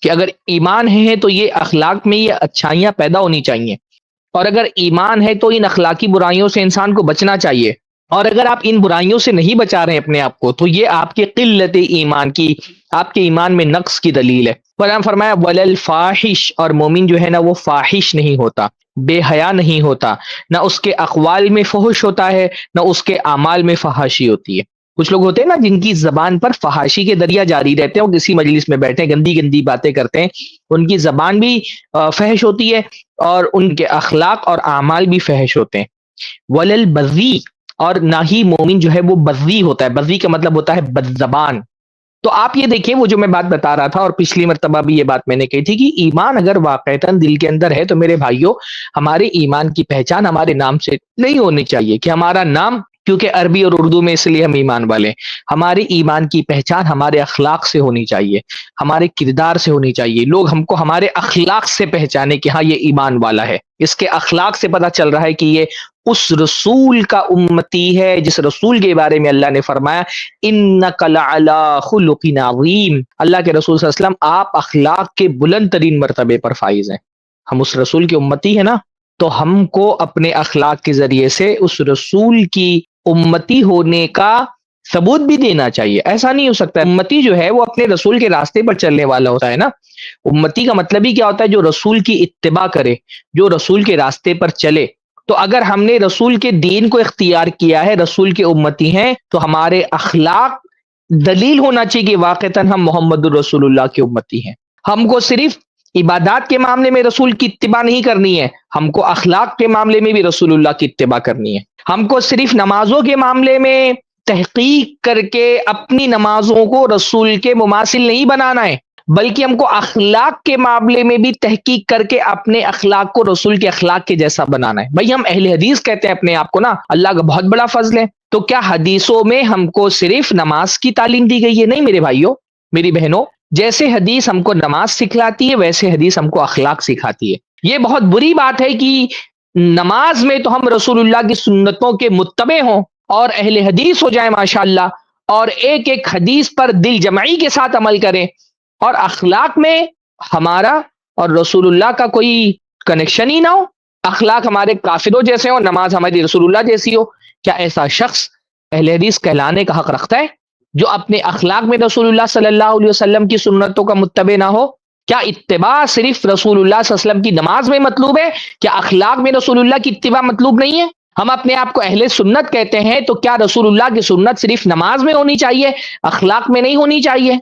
کہ اگر ایمان ہے تو یہ اخلاق میں یہ اچھائیاں پیدا ہونی چاہیے، اور اگر ایمان ہے تو ان اخلاقی برائیوں سے انسان کو بچنا چاہیے، اور اگر آپ ان برائیوں سے نہیں بچا رہے ہیں اپنے آپ کو تو یہ آپ کی قلت ایمان کی، آپ کے ایمان میں نقص کی دلیل ہے۔ قرآن فرمایا ولل فاحش، اور مومن جو ہے نا وہ فاحش نہیں ہوتا، بے حیا نہیں ہوتا، نہ اس کے اقوال میں فحش ہوتا ہے، نہ اس کے اعمال میں فحاشی ہوتی ہے۔ کچھ لوگ ہوتے ہیں نا جن کی زبان پر فحاشی کے دریا جاری رہتے ہیں، وہ کسی مجلس میں بیٹھے گندی گندی باتیں کرتے ہیں، ان کی زبان بھی فحش ہوتی ہے اور ان کے اخلاق اور اعمال بھی فحش ہوتے ہیں۔ ولل بذی، اور نہ ہی مومن جو ہے وہ بذی ہوتا ہے، بذی کا مطلب ہوتا ہے بد زبان۔ تو آپ یہ دیکھیں وہ جو میں بات بتا رہا تھا، اور پچھلی مرتبہ بھی یہ بات میں نے کہی تھی کہ ایمان اگر واقعتاً دل کے اندر ہے تو میرے بھائیوں، ہمارے ایمان کی پہچان ہمارے نام سے نہیں ہونی چاہیے کہ ہمارا نام، کیونکہ عربی اور اردو میں اس لیے ہم ایمان والے ہیں، ہمارے ایمان کی پہچان ہمارے اخلاق سے ہونی چاہیے، ہمارے کردار سے ہونی چاہیے، لوگ ہم کو ہمارے اخلاق سے پہچانے کہ ہاں یہ ایمان والا ہے، اس کے اخلاق سے پتہ چل رہا ہے کہ یہ اس رسول کا امتی ہے جس رسول کے بارے میں اللہ نے فرمایا انک لعلی خلق عظیم، اللہ کے رسول صلی اللہ علیہ وسلم آپ اخلاق کے بلند ترین مرتبے پر فائز ہیں۔ ہم اس رسول کی امتی ہے نا، تو ہم کو اپنے اخلاق کے ذریعے سے اس رسول کی امتی ہونے کا ثبوت بھی دینا چاہیے۔ ایسا نہیں ہو سکتا، امتی جو ہے وہ اپنے رسول کے راستے پر چلنے والا ہوتا ہے نا۔ امتی کا مطلب ہی کیا ہوتا ہے؟ جو رسول کی اتباع کرے، جو رسول کے راستے پر چلے۔ تو اگر ہم نے رسول کے دین کو اختیار کیا ہے، رسول کے امتی ہیں، تو ہمارے اخلاق دلیل ہونا چاہیے کہ واقعتاً ہم محمد الرسول اللہ کے امتی ہیں۔ ہم کو صرف عبادات کے معاملے میں رسول کی اتباع نہیں کرنی ہے، ہم کو اخلاق کے معاملے میں بھی رسول اللہ کی اتباع کرنی ہے۔ ہم کو صرف نمازوں کے معاملے میں تحقیق کر کے اپنی نمازوں کو رسول کے مماثل نہیں بنانا ہے، بلکہ ہم کو اخلاق کے معاملے میں بھی تحقیق کر کے اپنے اخلاق کو رسول کے اخلاق کے جیسا بنانا ہے۔ بھائی ہم اہل حدیث کہتے ہیں اپنے آپ کو نا، اللہ کا بہت بڑا فضل ہے۔ تو کیا حدیثوں میں ہم کو صرف نماز کی تعلیم دی گئی ہے؟ نہیں میرے بھائیوں، میری بہنوں، جیسے حدیث ہم کو نماز سکھلاتی ہے ویسے حدیث ہم کو اخلاق سکھاتی ہے۔ یہ بہت بری بات ہے کہ نماز میں تو ہم رسول اللہ کی سنتوں کے متبع ہوں اور اہل حدیث ہو جائیں ماشاءاللہ، اور ایک ایک حدیث پر دل جمعی کے ساتھ عمل کریں، اور اخلاق میں ہمارا اور رسول اللہ کا کوئی کنیکشن ہی نہ ہو، اخلاق ہمارے کافروں جیسے ہو، نماز ہماری رسول اللہ جیسی ہو۔ کیا ایسا شخص اہل حدیث کہلانے کا حق رکھتا ہے جو اپنے اخلاق میں رسول اللہ صلی اللہ علیہ وسلم کی سنتوں کا متبع نہ ہو؟ کیا اتباع صرف رسول اللہ صلی اللہ علیہ وسلم کی نماز میں مطلوب ہے؟ کیا اخلاق میں رسول اللہ کی اتباع مطلوب نہیں ہے؟ ہم اپنے آپ کو اہل سنت کہتے ہیں، تو کیا رسول اللہ کی سنت صرف نماز میں ہونی چاہیے، اخلاق میں نہیں ہونی چاہیے؟